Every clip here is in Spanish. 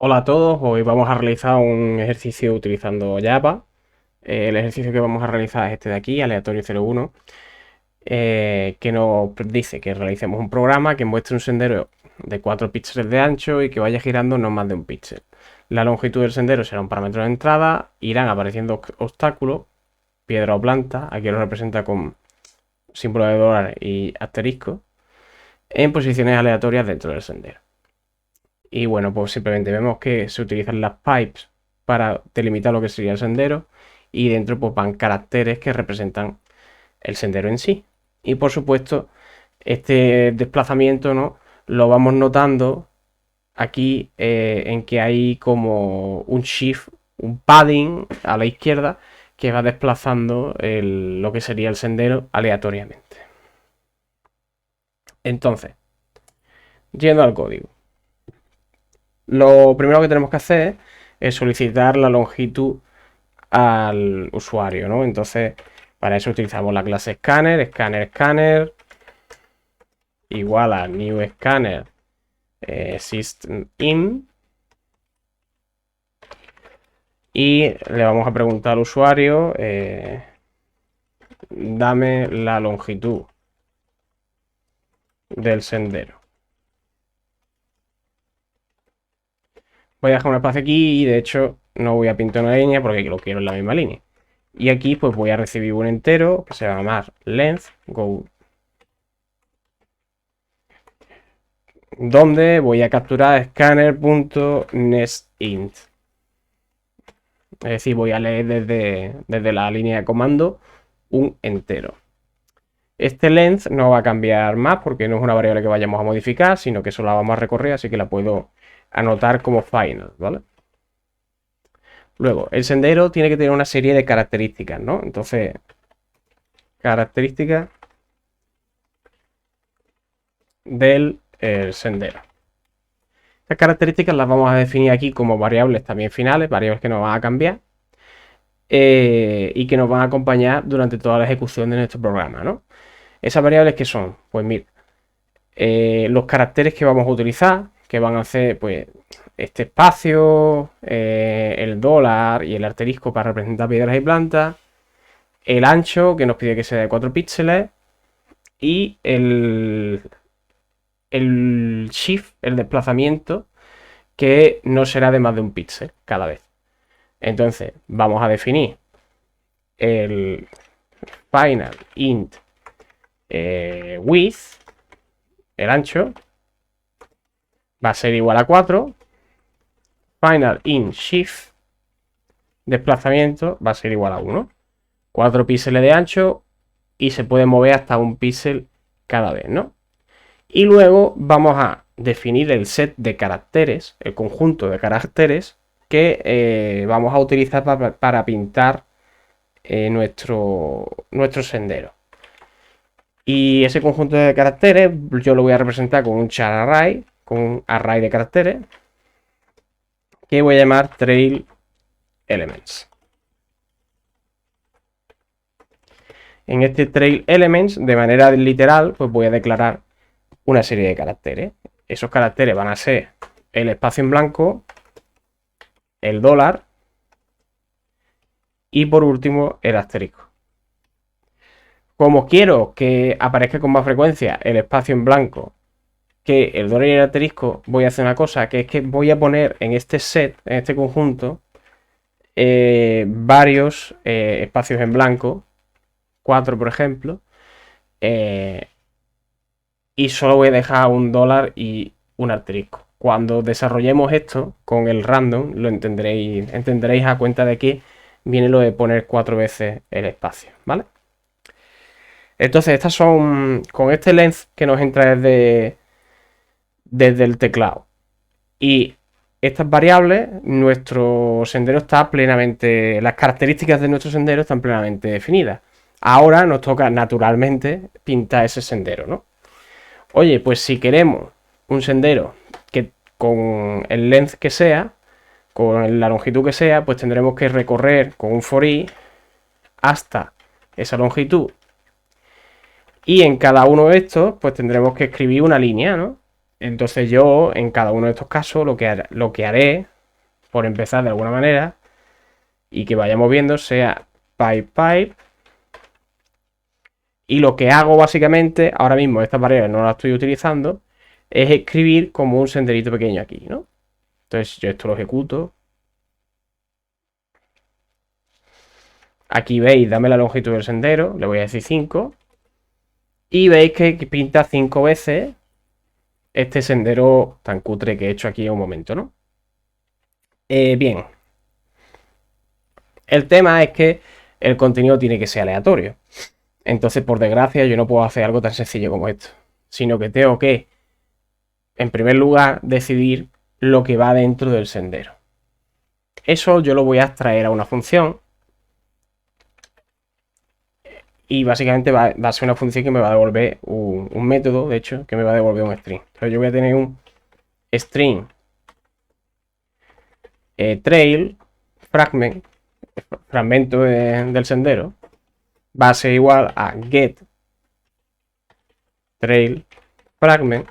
Hola a todos, hoy vamos a realizar un ejercicio utilizando Java. El ejercicio que vamos a realizar es este de aquí, aleatorio 01, que nos dice que realicemos un programa que muestre un sendero de 4 píxeles de ancho y que vaya girando no más de un píxel. La longitud del sendero será un parámetro de entrada, irán apareciendo obstáculos, piedra o planta, aquí lo representa con símbolo de dólar y asterisco, en posiciones aleatorias dentro del sendero. Y bueno, pues simplemente vemos que se utilizan las pipes para delimitar lo que sería el sendero y dentro pues van caracteres que representan el sendero en sí. Y por supuesto, este desplazamiento, ¿no? Lo vamos notando aquí en que hay como un shift, un padding a la izquierda que va desplazando lo que sería el sendero aleatoriamente. Entonces, yendo al código. Lo primero que tenemos que hacer es solicitar la longitud al usuario, ¿no? Entonces, para eso utilizamos la clase scanner, scanner, igual a new scanner system in, y le vamos a preguntar al usuario, dame la longitud del sendero. Voy a dejar un espacio aquí y de hecho no voy a pintar una línea porque lo quiero en la misma línea. Y aquí pues voy a recibir un entero que se va a llamar length, go, donde voy a capturar scanner.nestInt. Es decir, voy a leer desde la línea de comando un entero. Este length no va a cambiar más porque no es una variable que vayamos a modificar, sino que solo la vamos a recorrer, así que la puedo anotar como final, ¿vale? Luego, el sendero tiene que tener una serie de características, ¿no? Entonces, características del sendero. Estas características las vamos a definir aquí como variables también finales, variables que no van a cambiar y que nos van a acompañar durante toda la ejecución de nuestro programa, ¿no? Esas variables que son, pues mira, los caracteres que vamos a utilizar, que van a ser, pues, este espacio, el dólar y el asterisco para representar piedras y plantas, el ancho, que nos pide que sea de 4 píxeles, y el shift, el desplazamiento, que no será de más de un píxel cada vez. Entonces, vamos a definir el final int width, el ancho, va a ser igual a 4. Final int shift, desplazamiento, va a ser igual a 1. 4 píxeles de ancho y se puede mover hasta un píxel cada vez, ¿no? Y luego vamos a definir el set de caracteres, el conjunto de caracteres que vamos a utilizar para pintar nuestro sendero. Y ese conjunto de caracteres yo lo voy a representar con un char array, con un array de caracteres, que voy a llamar trail elements. En este trail elements, de manera literal, pues voy a declarar una serie de caracteres. Esos caracteres van a ser el espacio en blanco, el dólar y por último el asterisco. Como quiero que aparezca con más frecuencia el espacio en blanco que el dólar y el asterisco, voy a hacer una cosa, que es que voy a poner en este set, en este conjunto, varios espacios en blanco, 4 por ejemplo, y solo voy a dejar un dólar y un asterisco. Cuando desarrollemos esto con el random, lo entenderéis a cuenta de que viene lo de poner 4 veces el espacio, ¿vale? Entonces, estas son con este length que nos entra desde el teclado. Y estas variables, nuestro sendero está plenamente, las características de nuestro sendero están plenamente definidas. Ahora nos toca naturalmente pintar ese sendero, ¿no? Oye, pues si queremos un sendero que con el length que sea, con la longitud que sea, pues tendremos que recorrer con un for i hasta esa longitud. Y en cada uno de estos, pues tendremos que escribir una línea, ¿no? Entonces yo, en cada uno de estos casos, lo que haré por empezar de alguna manera, y que vayamos viendo sea pipe. Y lo que hago básicamente, ahora mismo esta barrera no la estoy utilizando, es escribir como un senderito pequeño aquí, ¿no? Entonces yo esto lo ejecuto. Aquí veis, dame la longitud del sendero, le voy a decir 5. Y veis que pinta 5 veces este sendero tan cutre que he hecho aquí en un momento, ¿no? Bien. El tema es que el contenido tiene que ser aleatorio. Entonces, por desgracia, yo no puedo hacer algo tan sencillo como esto. Sino que tengo que, en primer lugar, decidir lo que va dentro del sendero. Eso yo lo voy a extraer a una función. Y básicamente va a ser una función que me va a devolver un método, de hecho, que me va a devolver un string. Entonces yo voy a tener un string trail fragmento del sendero, va a ser igual a get trail fragment.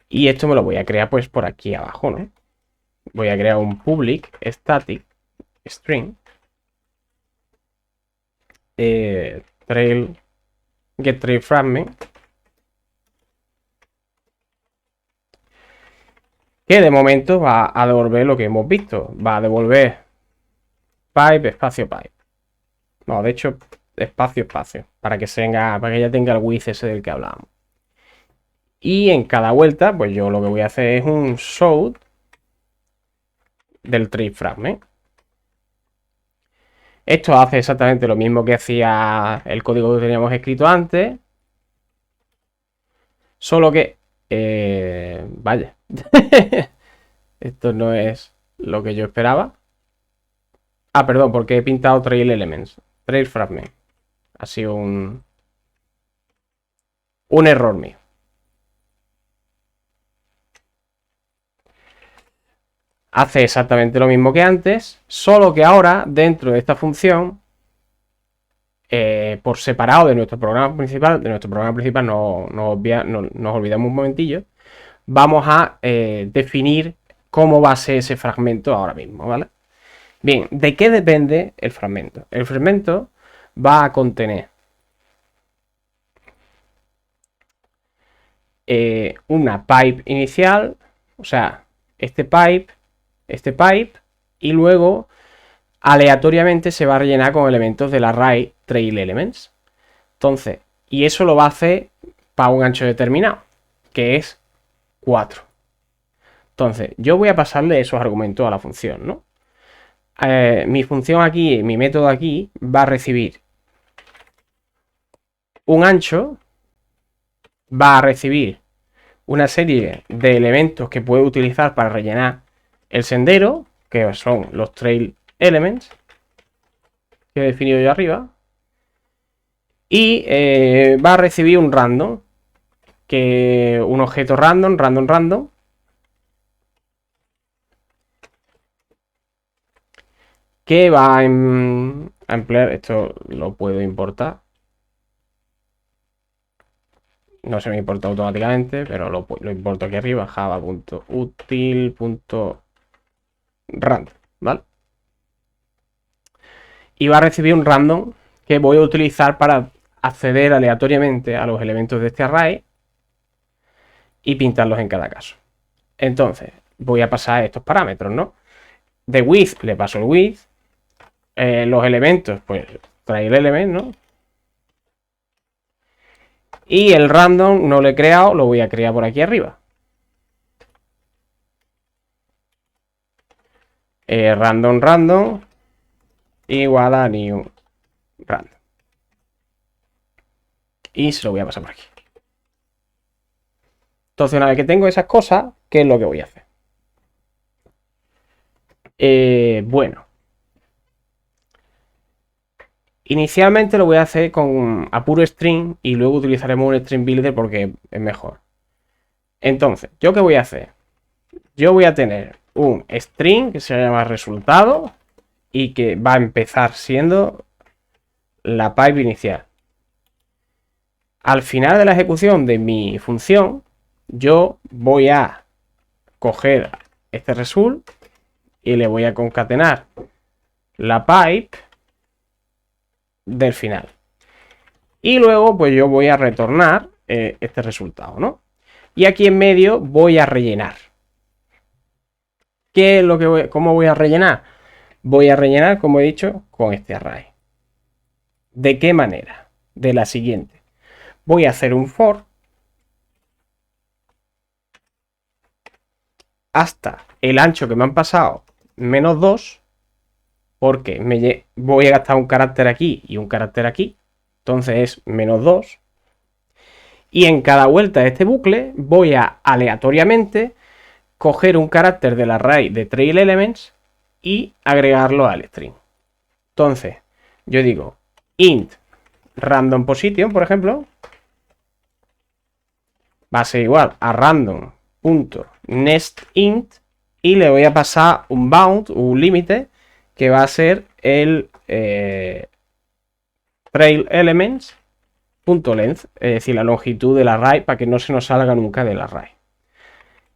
Y esto me lo voy a crear pues por aquí abajo, ¿no? Voy a crear un public static string trail get trail fragment, que de momento va a devolver lo que hemos visto. Va a devolver pipe, espacio, pipe. No, de hecho, espacio, para que ya tenga el width ese del que hablábamos. Y en cada vuelta, pues yo lo que voy a hacer es un show del tree fragment. Esto hace exactamente lo mismo que hacía el código que teníamos escrito antes. Solo que... vaya. Esto no es lo que yo esperaba. Ah, perdón, porque he pintado trail elements. Trail fragment. Ha sido un error mío. Hace exactamente lo mismo que antes, solo que ahora dentro de esta función, por separado de nuestro programa principal, nos olvidamos un momentillo, vamos a definir cómo va a ser ese fragmento ahora mismo, ¿vale? Bien, ¿de qué depende el fragmento? El fragmento va a contener una pipe inicial, o sea, este pipe, y luego aleatoriamente se va a rellenar con elementos del array trail elements. Entonces, y eso lo va a hacer para un ancho determinado, que es 4. Entonces, yo voy a pasarle esos argumentos a la función, ¿no? Mi función aquí, mi método aquí, va a recibir un ancho, va a recibir una serie de elementos que puede utilizar para rellenar el sendero, que son los trail elements que he definido yo arriba, y va a recibir un random, que un objeto random, que va a emplear, esto lo puedo importar, no se me importa automáticamente, pero lo importo aquí arriba, java.util.random, ¿vale? Y va a recibir un random que voy a utilizar para acceder aleatoriamente a los elementos de este array y pintarlos en cada caso. Entonces, voy a pasar estos parámetros, ¿no? De width le paso el width. Los elementos, pues trail element, ¿no? Y el random no lo he creado, lo voy a crear por aquí arriba. Random igual a new random. Y se lo voy a pasar por aquí. Entonces, una vez que tengo esas cosas, ¿qué es lo que voy a hacer? Bueno. Inicialmente lo voy a hacer con a puro string y luego utilizaremos un string builder porque es mejor. Entonces, ¿yo qué voy a hacer? Yo voy a tener un string que se llama resultado y que va a empezar siendo la pipe inicial. Al final de la ejecución de mi función, yo voy a coger este result y le voy a concatenar la pipe del final. Y luego pues yo voy a retornar este resultado, ¿no? Y aquí en medio voy a rellenar. ¿Qué es lo que cómo voy a rellenar? Voy a rellenar, como he dicho, con este array. ¿De qué manera? De la siguiente. Voy a hacer un for hasta el ancho que me han pasado menos 2, porque voy a gastar un carácter aquí y un carácter aquí. Entonces es menos 2. Y en cada vuelta de este bucle voy a aleatoriamente coger un carácter del array de trail elements y agregarlo al string. Entonces, yo digo int random position, por ejemplo, va a ser igual a random.nestInt y le voy a pasar un bound, un límite, que va a ser el trail elements.length, es decir, la longitud del array para que no se nos salga nunca del array.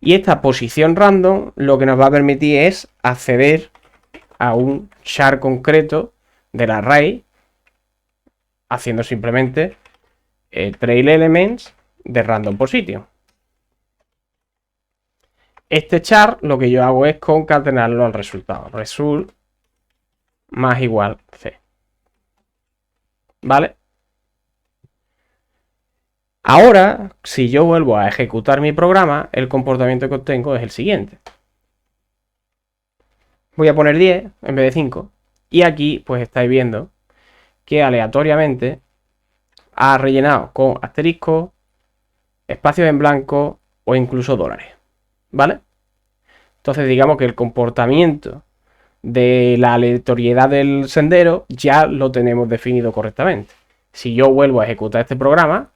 Y esta posición random lo que nos va a permitir es acceder a un char concreto del array haciendo simplemente trail elements de random position. Este char lo que yo hago es concatenarlo al resultado. Result más igual C. ¿Vale? Ahora, si yo vuelvo a ejecutar mi programa, el comportamiento que obtengo es el siguiente. Voy a poner 10 en vez de 5. Y aquí, pues estáis viendo que aleatoriamente ha rellenado con asterisco, espacios en blanco o incluso dólares. ¿Vale? Entonces, digamos que el comportamiento de la aleatoriedad del sendero ya lo tenemos definido correctamente. Si yo vuelvo a ejecutar este programa,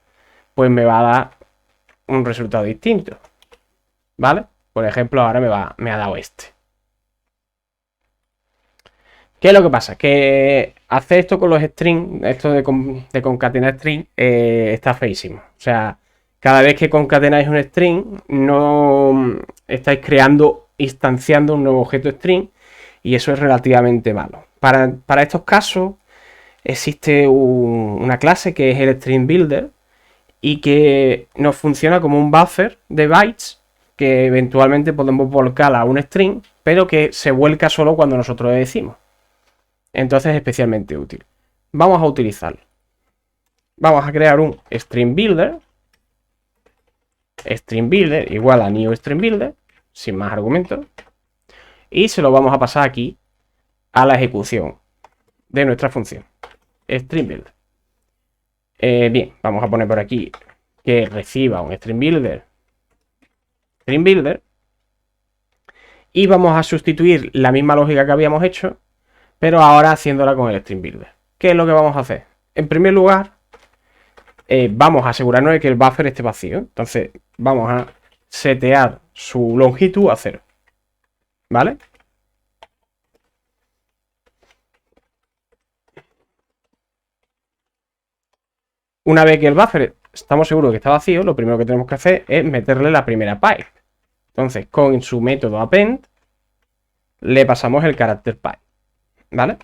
pues me va a dar un resultado distinto. ¿Vale? Por ejemplo, ahora me ha dado este. ¿Qué es lo que pasa? Que hacer esto con los strings, esto de concatenar string, está feísimo. O sea, cada vez que concatenáis un string, no estáis instanciando un nuevo objeto string, y eso es relativamente malo. Para estos casos existe una clase que es el string builder y que nos funciona como un buffer de bytes que eventualmente podemos volcar a un string, pero que se vuelca solo cuando nosotros le decimos. Entonces es especialmente útil. Vamos a utilizarlo. Vamos a crear un string builder. String builder igual a new string builder, sin más argumentos. Y se lo vamos a pasar aquí a la ejecución de nuestra función. String builder. Bien, vamos a poner por aquí que reciba un string builder. String builder. Y vamos a sustituir la misma lógica que habíamos hecho, pero ahora haciéndola con el string builder. ¿Qué es lo que vamos a hacer? En primer lugar, vamos a asegurarnos de que el buffer esté vacío. Entonces vamos a setear su longitud a 0. ¿Vale? Una vez que el buffer estamos seguros que está vacío, lo primero que tenemos que hacer es meterle la primera pipe. Entonces, con su método append, le pasamos el carácter pipe. ¿Vale?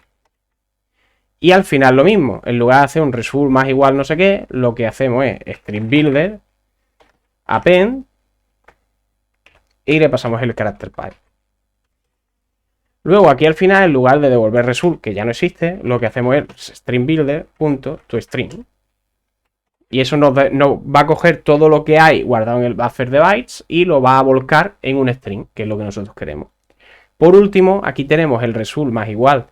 Y al final lo mismo, en lugar de hacer un result más igual no sé qué, lo que hacemos es string builder, append, y le pasamos el carácter pipe. Luego aquí al final, en lugar de devolver result, que ya no existe, lo que hacemos es string builder.toString. Y eso nos va a coger todo lo que hay guardado en el buffer de bytes y lo va a volcar en un string, que es lo que nosotros queremos. Por último, aquí tenemos el result más igual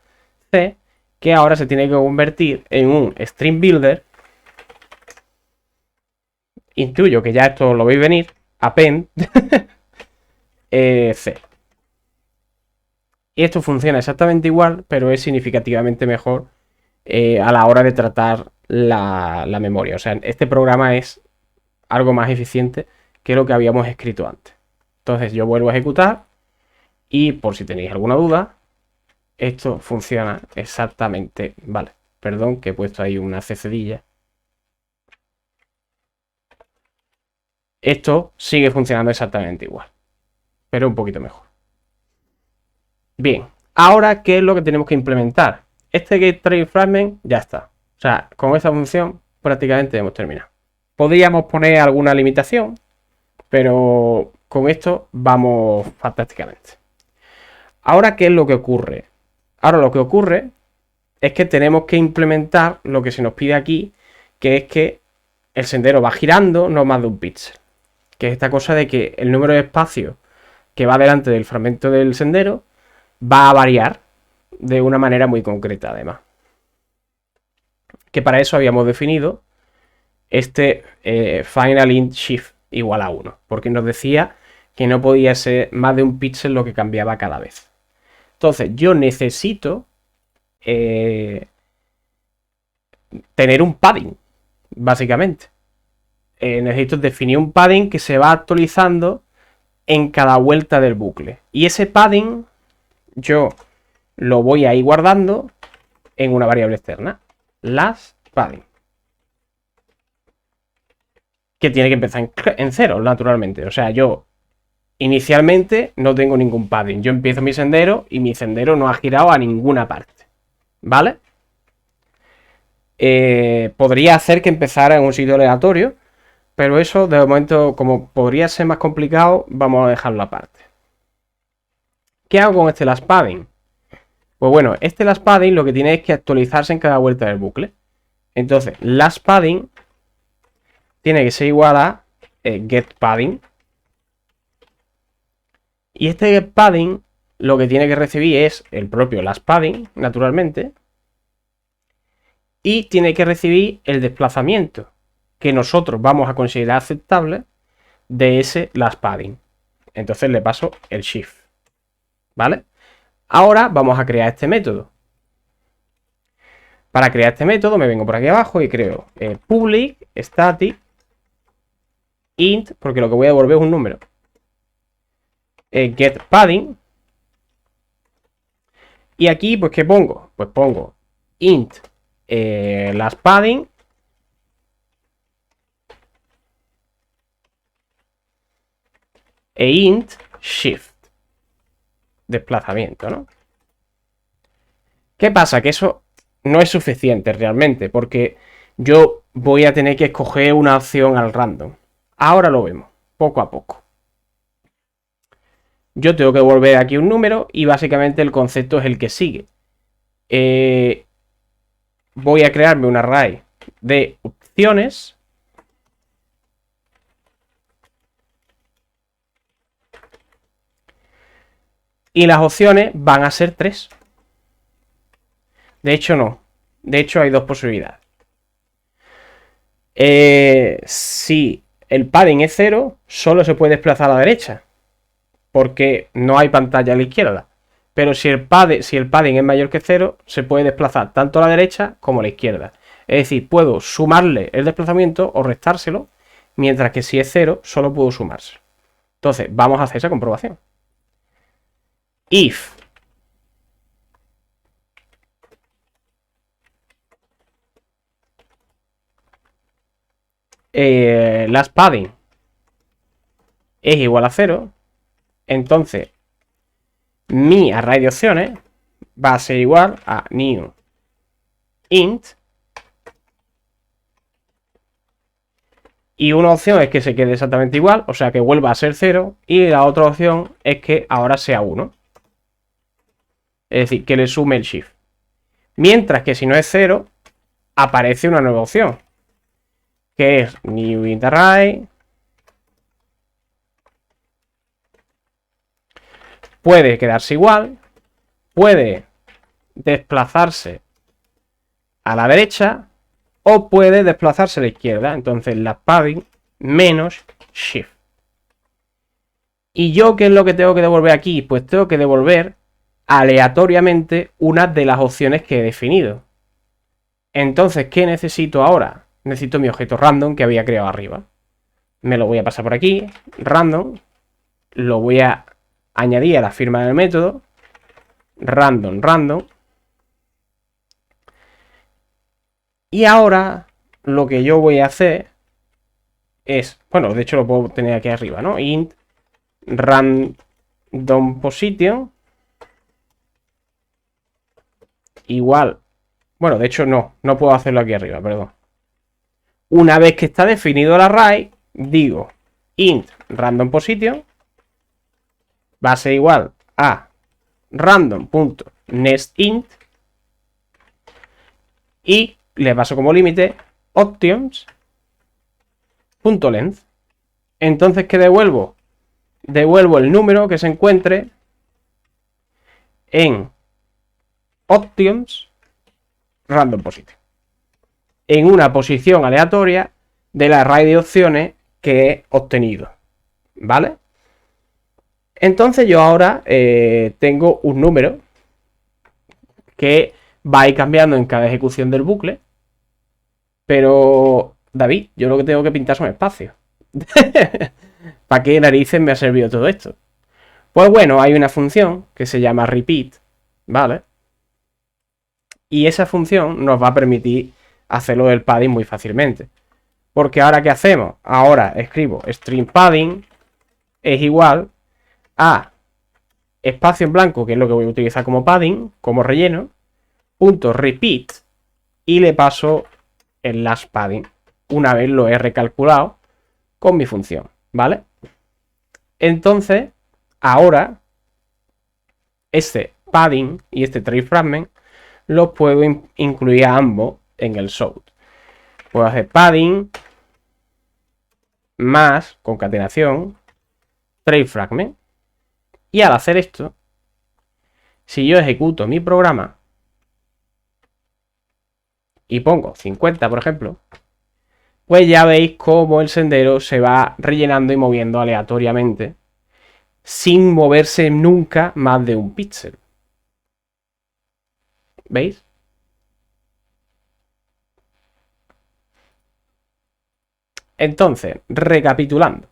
C, que ahora se tiene que convertir en un string builder. Intuyo que ya esto lo veis venir. Append C. Y esto funciona exactamente igual, pero es significativamente mejor a la hora de tratar la memoria. O sea, este programa es algo más eficiente que lo que habíamos escrito antes. Entonces yo vuelvo a ejecutar y por si tenéis alguna duda, esto funciona exactamente. Vale, perdón que he puesto ahí una ccdilla. esto sigue funcionando exactamente igual, pero un poquito mejor. Bien, ahora, ¿qué es lo que tenemos que implementar? Este getTrainFragment ya está. O sea, con esta función prácticamente hemos terminado. Podríamos poner alguna limitación, pero con esto vamos fantásticamente. Ahora, ¿qué es lo que ocurre? Ahora lo que ocurre es que tenemos que implementar lo que se nos pide aquí, que es que el sendero va girando no más de un píxel. Que es esta cosa de que el número de espacios que va delante del fragmento del sendero va a variar de una manera muy concreta, además. Que para eso habíamos definido este final int shift igual a 1, porque nos decía que no podía ser más de un píxel lo que cambiaba cada vez. Entonces yo necesito tener un padding, básicamente. Necesito definir un padding que se va actualizando en cada vuelta del bucle. Y ese padding yo lo voy a ir guardando en una variable externa, las padding, que tiene que empezar en 0, naturalmente. O sea, yo inicialmente no tengo ningún padding. Yo empiezo mi sendero y mi sendero no ha girado a ninguna parte. ¿Vale? Podría hacer que empezara en un sitio aleatorio, pero eso de momento, como podría ser más complicado, vamos a dejarlo aparte. ¿Qué hago con este last padding? Pues bueno, este last padding lo que tiene es que actualizarse en cada vuelta del bucle. Entonces, last padding tiene que ser igual a get padding. Y este get padding lo que tiene que recibir es el propio last padding, naturalmente. Y tiene que recibir el desplazamiento que nosotros vamos a considerar aceptable de ese last padding. Entonces le paso el shift. ¿Vale? Ahora vamos a crear este método. Para crear este método me vengo por aquí abajo y creo public static int, porque lo que voy a devolver es un número. Get padding. Y aquí, pues, ¿qué pongo? Pues pongo int last padding e int shift, desplazamiento, ¿no? ¿Qué pasa? Que eso no es suficiente realmente, porque yo voy a tener que escoger una opción al random. Ahora lo vemos, poco a poco. Yo tengo que volver aquí un número y básicamente el concepto es el que sigue. Voy a crearme un array de opciones. Y las opciones van a ser 3. De hecho, no. De hecho, hay 2 posibilidades. Si el padding es 0, solo se puede desplazar a la derecha, porque no hay pantalla a la izquierda. Pero si el padding es mayor que 0, se puede desplazar tanto a la derecha como a la izquierda. Es decir, puedo sumarle el desplazamiento o restárselo, mientras que si es 0, solo puedo sumárselo. Entonces, vamos a hacer esa comprobación. If last padding es igual a 0, entonces mi array de opciones va a ser igual a new int. Y una opción es que se quede exactamente igual, o sea que vuelva a ser 0. Y la otra opción es que ahora sea 1. Es decir, que le sume el shift. Mientras que si no es 0, aparece una nueva opción, que es new int array. Puede quedarse igual, puede desplazarse a la derecha o puede desplazarse a la izquierda. Entonces la padding menos shift. ¿Y yo qué es lo que tengo que devolver aquí? Pues tengo que devolver aleatoriamente una de las opciones que he definido. Entonces, ¿qué necesito ahora? Necesito mi objeto random que había creado arriba. Me lo voy a pasar por aquí, random. Lo voy a añadir a la firma del método, random. Y ahora lo que yo voy a hacer es Bueno, de hecho lo puedo tener aquí arriba, ¿no? Int random position igual. Bueno, de hecho no puedo hacerlo aquí arriba, perdón. Una vez que está definido el array, digo int random position va a ser igual a random.nestInt y le paso como límite options.length. Entonces, ¿qué devuelvo? Devuelvo el número que se encuentre en options random position, en una posición aleatoria del array de opciones que he obtenido, ¿vale? Entonces yo ahora tengo un número que va a ir cambiando en cada ejecución del bucle, pero David, yo lo que tengo que pintar son espacios. ¿Para qué narices me ha servido todo esto? Pues bueno, hay una función que se llama repeat, ¿vale? Y esa función nos va a permitir hacerlo del padding muy fácilmente. Porque ahora, ¿qué hacemos? Ahora escribo string padding es igual a espacio en blanco, que es lo que voy a utilizar como padding, como relleno, punto repeat, y le paso el last padding una vez lo he recalculado con mi función, ¿vale? Entonces, ahora, este padding y este trace fragment los puedo incluir a ambos en el show. Puedo hacer padding más concatenación trace fragment. Y al hacer esto, si yo ejecuto mi programa y pongo 50, por ejemplo, pues ya veis cómo el sendero se va rellenando y moviendo aleatoriamente sin moverse nunca más de un píxel. ¿Veis? Entonces, recapitulando.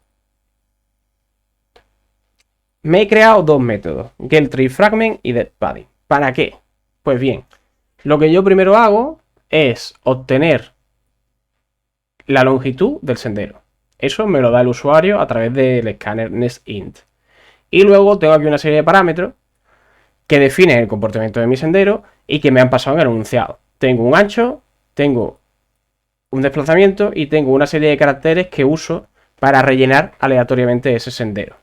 Me he creado dos métodos, getTraceFragment y getPadding. ¿Para qué? Pues bien, lo que yo primero hago es obtener la longitud del sendero. Eso me lo da el usuario a través del escáner nestInt. Y luego tengo aquí una serie de parámetros que definen el comportamiento de mi sendero y que me han pasado en el enunciado. Tengo un ancho, tengo un desplazamiento y tengo una serie de caracteres que uso para rellenar aleatoriamente ese sendero.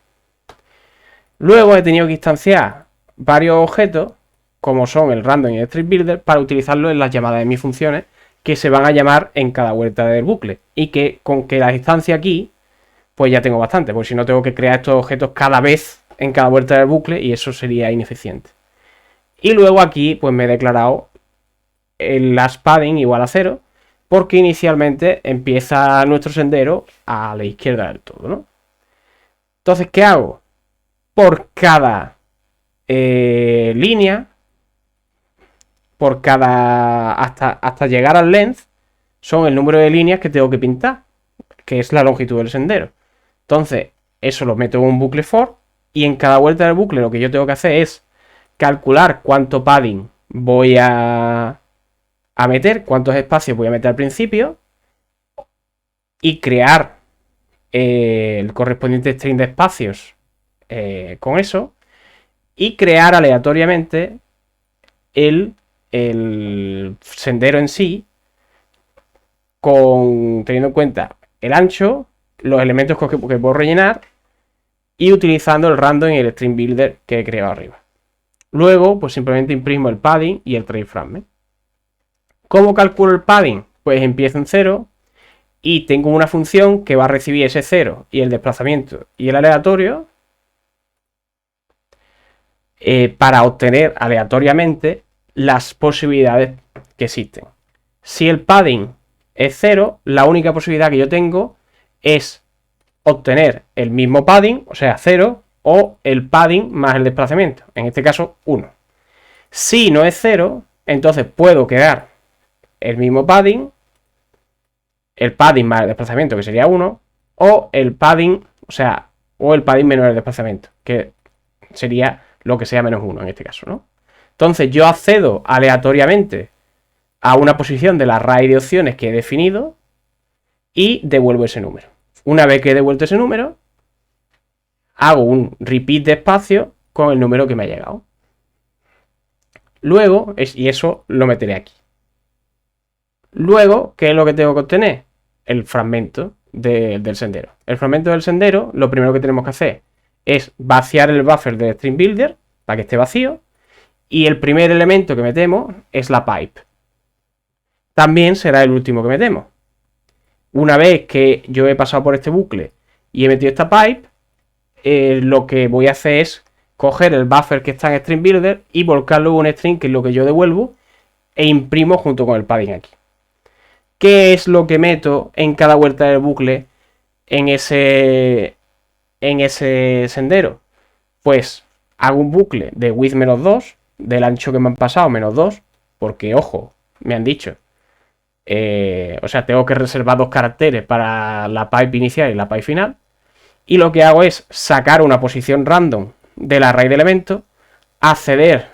Luego he tenido que instanciar varios objetos, como son el random y el string builder, para utilizarlo en las llamadas de mis funciones, que se van a llamar en cada vuelta del bucle. Y que con que las instancia aquí, pues ya tengo bastante, porque si no tengo que crear estos objetos cada vez en cada vuelta del bucle y eso sería ineficiente. Y luego aquí, pues me he declarado el last padding igual a 0, porque inicialmente empieza nuestro sendero a la izquierda del todo, ¿no? Entonces, ¿qué hago? Por cada línea, por cada hasta llegar al length, son el número de líneas que tengo que pintar, que es la longitud del sendero. Entonces, eso lo meto en un bucle for y en cada vuelta del bucle lo que yo tengo que hacer es calcular cuánto padding voy a meter, cuántos espacios voy a meter al principio y crear el correspondiente string de espacios con eso y crear aleatoriamente el sendero en sí teniendo en cuenta el ancho, los elementos que puedo rellenar y utilizando el random y el string builder que he creado arriba. Luego, pues simplemente imprimo el padding y el trace fragment. ¿Cómo calculo el padding? Pues empiezo en 0 y tengo una función que va a recibir ese 0 y el desplazamiento y el aleatorio para obtener aleatoriamente las posibilidades que existen. Si el padding es 0, la única posibilidad que yo tengo es obtener el mismo padding, o sea 0, o el padding más el desplazamiento, en este caso 1. Si no es 0, entonces puedo crear el mismo padding, el padding más el desplazamiento, que sería 1, o el padding, o el padding menos el desplazamiento, que sería lo que sea menos 1 en este caso, ¿no? Entonces yo accedo aleatoriamente a una posición del array de opciones que he definido y devuelvo ese número. Una vez que he devuelto ese número, hago un repeat de espacio con el número que me ha llegado. Luego, y eso lo meteré aquí. Luego, ¿qué es lo que tengo que obtener? El fragmento del sendero. El fragmento del sendero, lo primero que tenemos que hacer es vaciar el buffer del Stream Builder para que esté vacío. Y el primer elemento que metemos es la pipe. También será el último que metemos. Una vez que yo he pasado por este bucle y he metido esta pipe, lo que voy a hacer es coger el buffer que está en Stream Builder y volcarlo en un string, que es lo que yo devuelvo, e imprimo junto con el padding aquí. ¿Qué es lo que meto en cada vuelta del bucle en ese sendero? Pues hago un bucle de width menos 2, del ancho que me han pasado menos 2, porque ojo, me han dicho, o sea, tengo que reservar 2 caracteres para la pipe inicial y la pipe final. Y lo que hago es sacar una posición random del array de elementos, acceder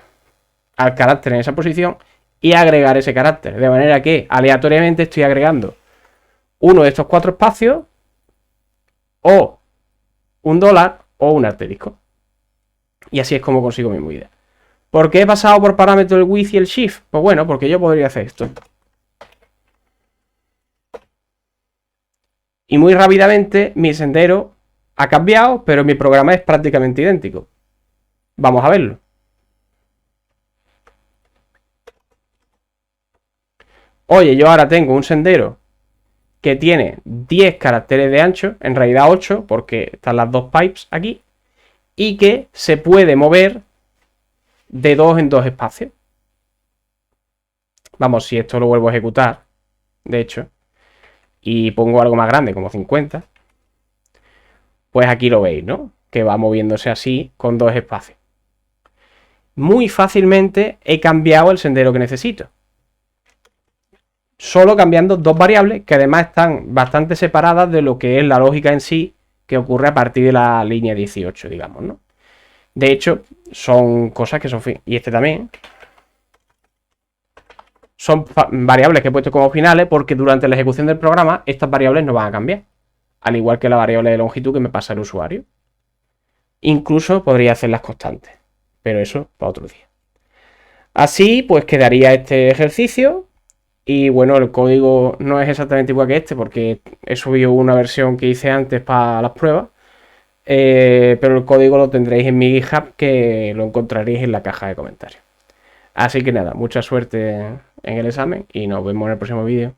al carácter en esa posición y agregar ese carácter. De manera que aleatoriamente estoy agregando uno de estos 4 espacios, o un dólar o un asterisco. Y así es como consigo mi movida. ¿Por qué he pasado por parámetro el width y el shift? Pues bueno, porque yo podría hacer esto. Y muy rápidamente mi sendero ha cambiado, pero mi programa es prácticamente idéntico. Vamos a verlo. Oye, yo ahora tengo un sendero que tiene 10 caracteres de ancho, en realidad 8, porque están las 2 pipes aquí, y que se puede mover de 2 en 2 espacios. Vamos, si esto lo vuelvo a ejecutar, de hecho, y pongo algo más grande, como 50, pues aquí lo veis, ¿no? Que va moviéndose así con 2 espacios. Muy fácilmente he cambiado el sendero que necesito. Solo cambiando 2 variables que además están bastante separadas de lo que es la lógica en sí que ocurre a partir de la línea 18, digamos, ¿no? De hecho, son cosas que son... Y este también. Son variables que he puesto como finales porque durante la ejecución del programa estas variables no van a cambiar. Al igual que la variable de longitud que me pasa el usuario. Incluso podría hacerlas constantes. Pero eso para otro día. Así pues quedaría este ejercicio. Y bueno, el código no es exactamente igual que este porque he subido una versión que hice antes para las pruebas. Pero el código lo tendréis en mi GitHub, que lo encontraréis en la caja de comentarios. Así que nada, mucha suerte en el examen y nos vemos en el próximo vídeo.